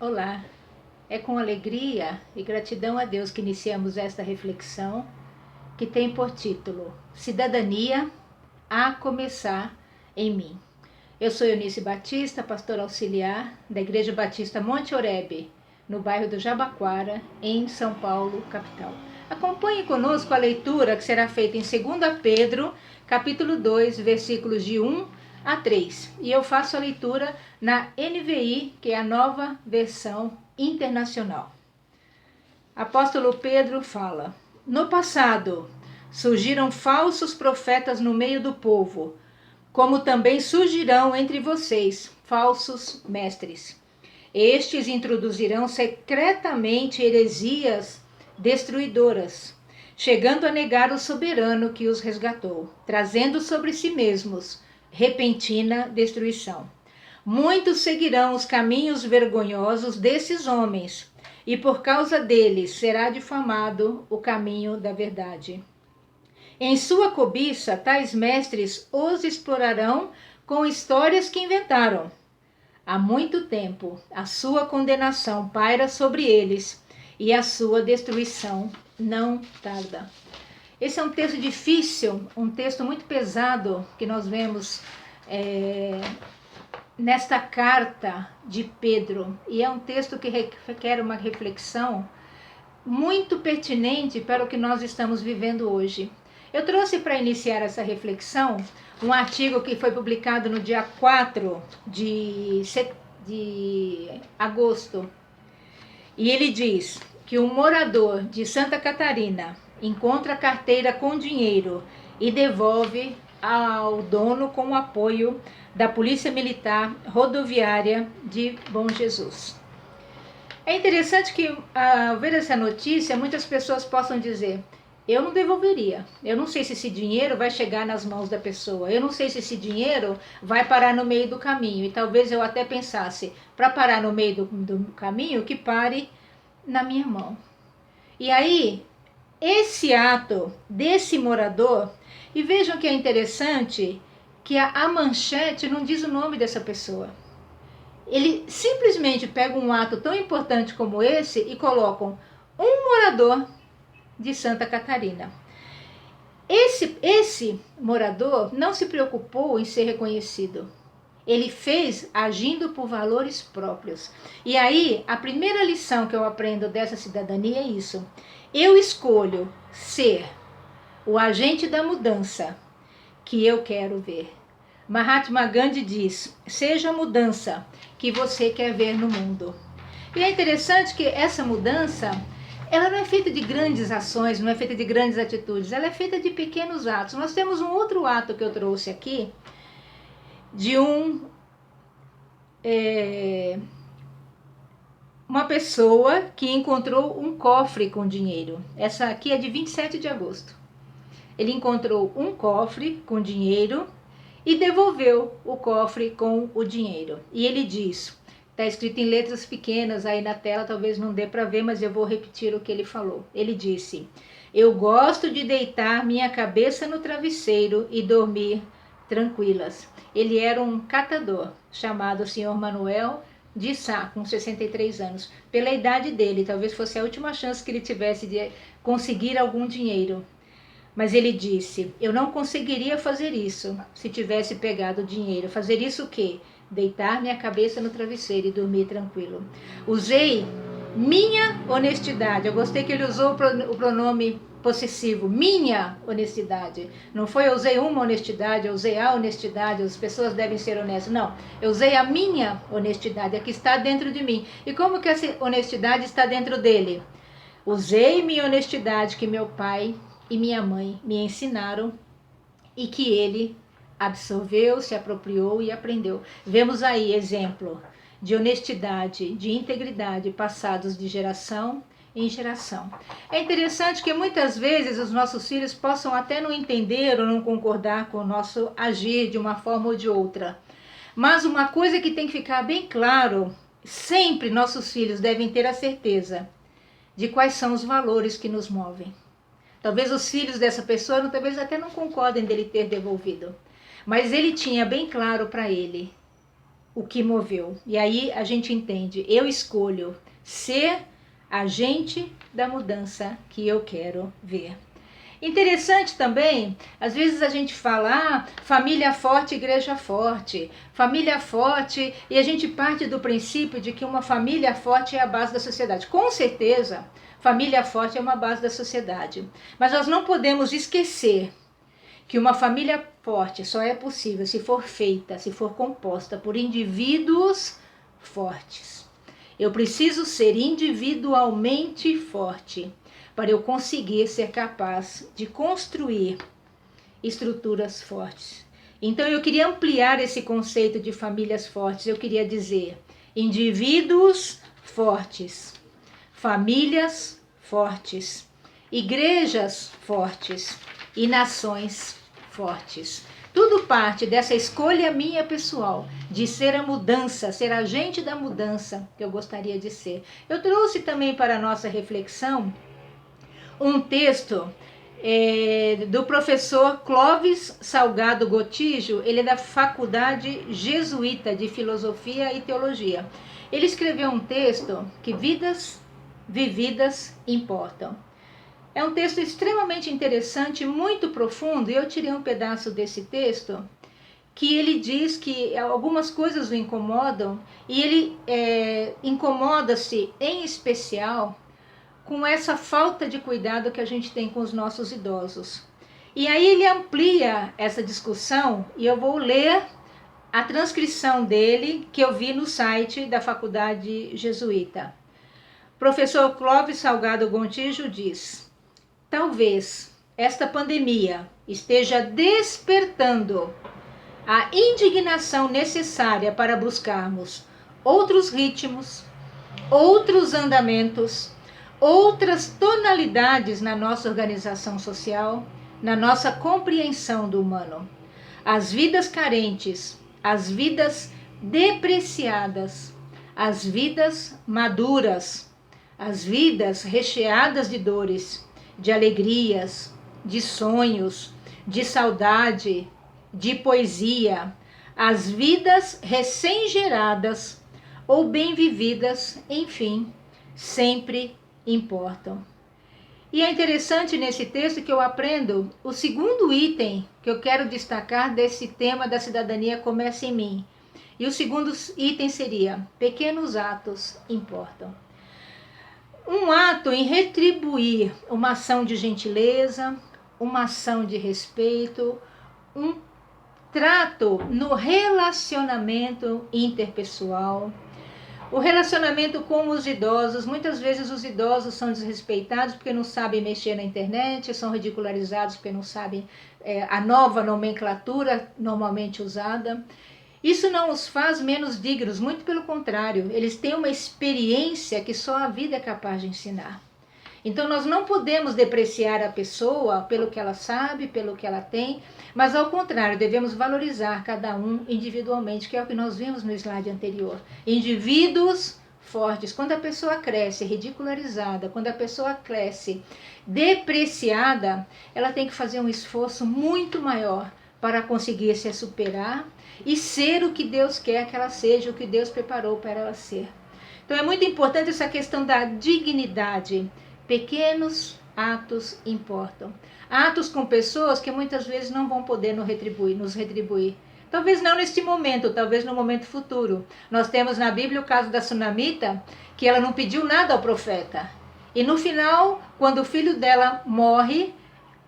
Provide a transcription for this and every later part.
Olá, é com alegria e gratidão a Deus que iniciamos esta reflexão, que tem por título Cidadania a começar em mim. Eu sou Eunice Batista, pastora auxiliar da Igreja Batista Monte Oreb, no bairro do Jabaquara, em São Paulo, capital. Acompanhe conosco a leitura que será feita em 2 Pedro, capítulo 2, versículos de 1 a 3. E eu faço a leitura na NVI, que é a nova versão internacional. Apóstolo Pedro fala: No passado surgiram falsos profetas no meio do povo, como também surgirão entre vocês falsos mestres. Estes introduzirão secretamente heresias destruidoras, chegando a negar o soberano que os resgatou, trazendo sobre si mesmos repentina destruição. Muitos seguirão os caminhos vergonhosos desses homens, e por causa deles será difamado o caminho da verdade. Em sua cobiça, tais mestres os explorarão com histórias que inventaram. Há muito tempo, a sua condenação paira sobre eles e a sua destruição não tarda. Esse é um texto difícil, um texto muito pesado que nós vemos nesta carta de Pedro. E é um texto que requer uma reflexão muito pertinente para o que nós estamos vivendo hoje. Eu trouxe para iniciar essa reflexão um artigo que foi publicado no dia 4 de agosto. E ele diz que um morador de Santa Catarina encontra a carteira com dinheiro e devolve ao dono com o apoio da Polícia Militar Rodoviária de Bom Jesus. É interessante que, ao ver essa notícia, muitas pessoas possam dizer: eu não devolveria, eu não sei se esse dinheiro vai chegar nas mãos da pessoa, eu não sei se esse dinheiro vai parar no meio do caminho. E talvez eu até pensasse, para parar no meio do caminho, que pare na minha mão. E aí, esse ato desse morador, e vejam que é interessante que a manchete não diz o nome dessa pessoa. Ele simplesmente pega um ato tão importante como esse e colocam um morador de Santa Catarina. Esse morador não se preocupou em ser reconhecido. Ele fez agindo por valores próprios. E aí, a primeira lição que eu aprendo dessa cidadania é isso. Eu escolho ser o agente da mudança que eu quero ver. Mahatma Gandhi diz: seja a mudança que você quer ver no mundo. E é interessante que essa mudança, ela não é feita de grandes ações, não é feita de grandes atitudes, ela é feita de pequenos atos. Nós temos um outro ato que eu trouxe aqui, de uma pessoa que encontrou um cofre com dinheiro. Essa aqui é de 27 de agosto. Ele encontrou um cofre com dinheiro e devolveu o cofre com o dinheiro. E ele diz, está escrito em letras pequenas aí na tela, talvez não dê para ver, mas eu vou repetir o que ele falou. Ele disse: eu gosto de deitar minha cabeça no travesseiro e dormir tranquilas. Ele era um catador chamado Sr. Manuel de Sá, com 63 anos. Pela idade dele, talvez fosse a última chance que ele tivesse de conseguir algum dinheiro. Mas ele disse: eu não conseguiria fazer isso se tivesse pegado o dinheiro. Fazer isso o quê? Deitar minha cabeça no travesseiro e dormir tranquilo. Usei minha honestidade. Eu gostei que ele usou o pronome possessivo. Minha honestidade. Não foi eu usei uma honestidade, eu usei a honestidade, as pessoas devem ser honestas. Não, eu usei a minha honestidade, a que está dentro de mim. E como que essa honestidade está dentro dele? Usei minha honestidade que meu pai e minha mãe me ensinaram e que ele absorveu, se apropriou e aprendeu. Vemos aí exemplo de honestidade, de integridade passados de geração em geração. É interessante que muitas vezes os nossos filhos possam até não entender ou não concordar com o nosso agir de uma forma ou de outra. Mas uma coisa que tem que ficar bem claro, sempre nossos filhos devem ter a certeza de quais são os valores que nos movem. Talvez os filhos dessa pessoa, talvez até não concordem dele ter devolvido. Mas ele tinha bem claro para ele o que moveu. E aí a gente entende, eu escolho ser agente da mudança que eu quero ver. Interessante também, às vezes a gente fala, família forte, igreja forte, família forte, e a gente parte do princípio de que uma família forte é a base da sociedade. Com certeza, família forte é uma base da sociedade, mas nós não podemos esquecer que uma família forte só é possível se for feita, se for composta por indivíduos fortes. Eu preciso ser individualmente forte para eu conseguir ser capaz de construir estruturas fortes. Então eu queria ampliar esse conceito de famílias fortes. Eu queria dizer indivíduos fortes, famílias fortes, igrejas fortes e nações fortes. Tudo parte dessa escolha minha pessoal de ser a mudança, ser agente da mudança que eu gostaria de ser. Eu trouxe também para a nossa reflexão um texto do professor Clóvis Salgado Gotijo. Ele é da Faculdade Jesuíta de Filosofia e Teologia. Ele escreveu um texto que vidas vividas importam. É um texto extremamente interessante, muito profundo, e eu tirei um pedaço desse texto que ele diz que algumas coisas o incomodam, e ele incomoda-se em especial com essa falta de cuidado que a gente tem com os nossos idosos. E aí ele amplia essa discussão, e eu vou ler a transcrição dele que eu vi no site da Faculdade Jesuíta. Professor Clóvis Salgado Gontijo diz: talvez esta pandemia esteja despertando a indignação necessária para buscarmos outros ritmos, outros andamentos, outras tonalidades na nossa organização social, na nossa compreensão do humano. As vidas carentes, as vidas depreciadas, as vidas maduras, as vidas recheadas de dores, de alegrias, de sonhos, de saudade, de poesia, as vidas recém-geradas ou bem vividas, enfim, sempre importam. E é interessante nesse texto que eu aprendo o segundo item que eu quero destacar desse tema da cidadania começa em mim. E o segundo item seria: pequenos atos importam. Um ato em retribuir uma ação de gentileza, uma ação de respeito, um trato no relacionamento interpessoal. O relacionamento com os idosos, muitas vezes os idosos são desrespeitados porque não sabem mexer na internet, são ridicularizados porque não sabem a nova nomenclatura normalmente usada. Isso não os faz menos dignos, muito pelo contrário, eles têm uma experiência que só a vida é capaz de ensinar. Então nós não podemos depreciar a pessoa pelo que ela sabe, pelo que ela tem, mas ao contrário, devemos valorizar cada um individualmente, que é o que nós vimos no slide anterior. Indivíduos fortes. Quando a pessoa cresce ridicularizada, quando a pessoa cresce depreciada, ela tem que fazer um esforço muito maior para conseguir se superar e ser o que Deus quer que ela seja, o que Deus preparou para ela ser. Então é muito importante essa questão da dignidade. Pequenos atos importam. Atos com pessoas que muitas vezes não vão poder nos retribuir. Talvez não neste momento, talvez no momento futuro. Nós temos na Bíblia o caso da Sunamita, que ela não pediu nada ao profeta. E no final, quando o filho dela morre,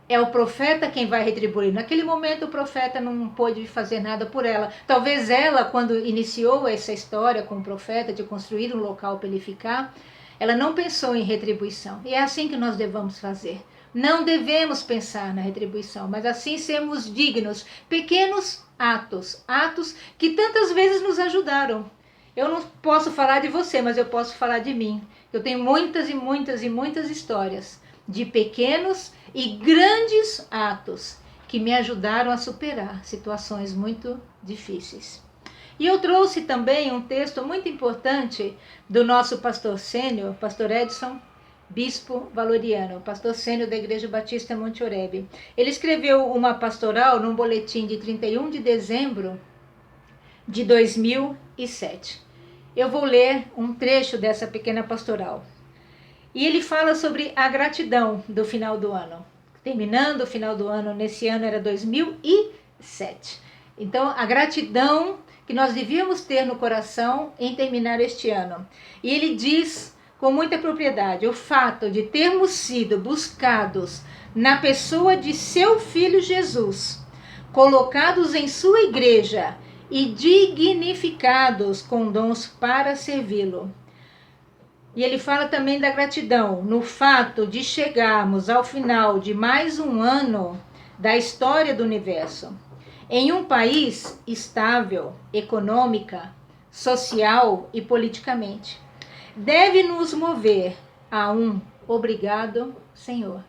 é o profeta quem vai retribuir. Naquele momento o profeta não pôde fazer nada por ela. Talvez ela, quando iniciou essa história com o profeta de construir um local para ele ficar, ela não pensou em retribuição. E é assim que nós devemos fazer. Não devemos pensar na retribuição, mas assim sermos dignos. Pequenos atos, atos que tantas vezes nos ajudaram. Eu não posso falar de você, mas eu posso falar de mim. Eu tenho muitas e muitas e muitas histórias de pequenos e grandes atos que me ajudaram a superar situações muito difíceis. E eu trouxe também um texto muito importante do nosso pastor sênior, pastor Edson Bispo Valoriano, pastor sênior da Igreja Batista Monte Oreb. Ele escreveu uma pastoral num boletim de 31 de dezembro de 2007. Eu vou ler um trecho dessa pequena pastoral. E ele fala sobre a gratidão do final do ano. Terminando o final do ano, nesse ano era 2007. Então, a gratidão que nós devíamos ter no coração em terminar este ano. E ele diz com muita propriedade: o fato de termos sido buscados na pessoa de seu Filho Jesus, colocados em sua igreja e dignificados com dons para servi-lo. E ele fala também da gratidão no fato de chegarmos ao final de mais um ano da história do universo, em um país estável, econômica, social e politicamente. Deve nos mover a um obrigado, Senhor.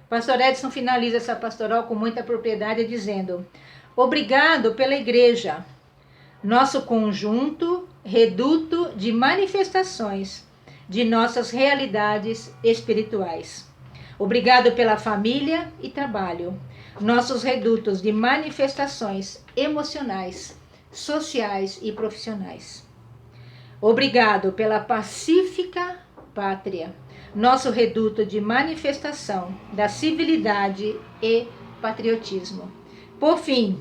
Pastor Edson finaliza essa pastoral com muita propriedade dizendo: obrigado pela igreja, nosso conjunto, reduto de manifestações de nossas realidades espirituais. Obrigado pela família e trabalho, nossos redutos de manifestações emocionais, sociais e profissionais. Obrigado pela pacífica pátria, nosso reduto de manifestação da civilidade e patriotismo. Por fim,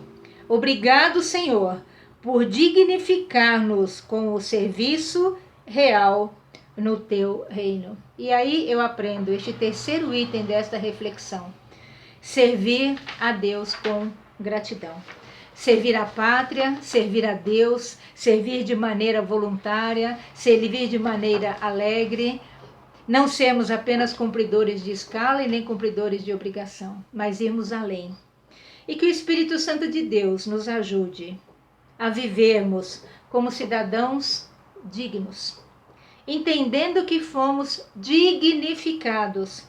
obrigado, Senhor, por dignificar-nos com o serviço real no teu reino. E aí eu aprendo este terceiro item desta reflexão: servir a Deus com gratidão. Servir a pátria, servir a Deus, servir de maneira voluntária, servir de maneira alegre. Não sermos apenas cumpridores de escala e nem cumpridores de obrigação, mas irmos além. E que o Espírito Santo de Deus nos ajude a vivermos como cidadãos dignos, entendendo que fomos dignificados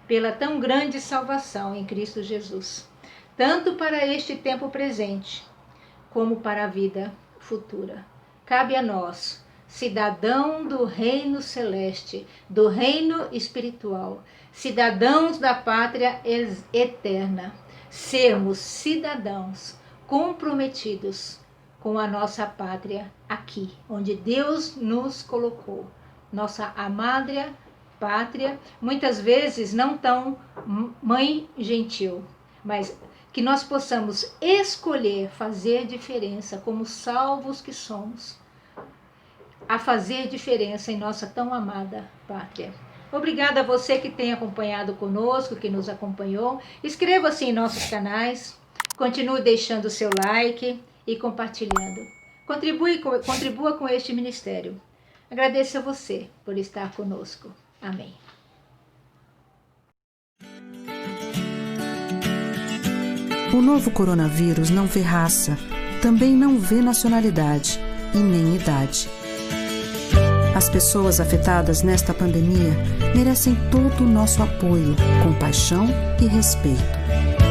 pela tão grande salvação em Cristo Jesus, tanto para este tempo presente, como para a vida futura. Cabe a nós, cidadão do reino celeste, do reino espiritual, cidadãos da pátria eterna, sermos cidadãos comprometidos com a nossa pátria aqui, onde Deus nos colocou. Nossa amada pátria, muitas vezes não tão mãe gentil, mas que nós possamos escolher fazer diferença como salvos que somos, a fazer diferença em nossa tão amada pátria. Obrigada a você que tem acompanhado conosco, que nos acompanhou. Inscreva-se em nossos canais, continue deixando o seu like e compartilhando. Contribua com este ministério. Agradeço a você por estar conosco. Amém. O novo coronavírus não vê raça, também não vê nacionalidade e nem idade. As pessoas afetadas nesta pandemia merecem todo o nosso apoio, compaixão e respeito.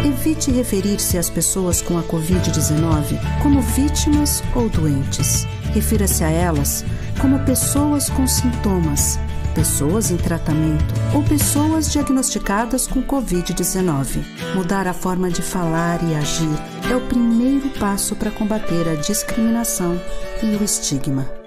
Evite referir-se às pessoas com a Covid-19 como vítimas ou doentes. Refira-se a elas como pessoas com sintomas, pessoas em tratamento ou pessoas diagnosticadas com Covid-19. Mudar a forma de falar e agir é o primeiro passo para combater a discriminação e o estigma.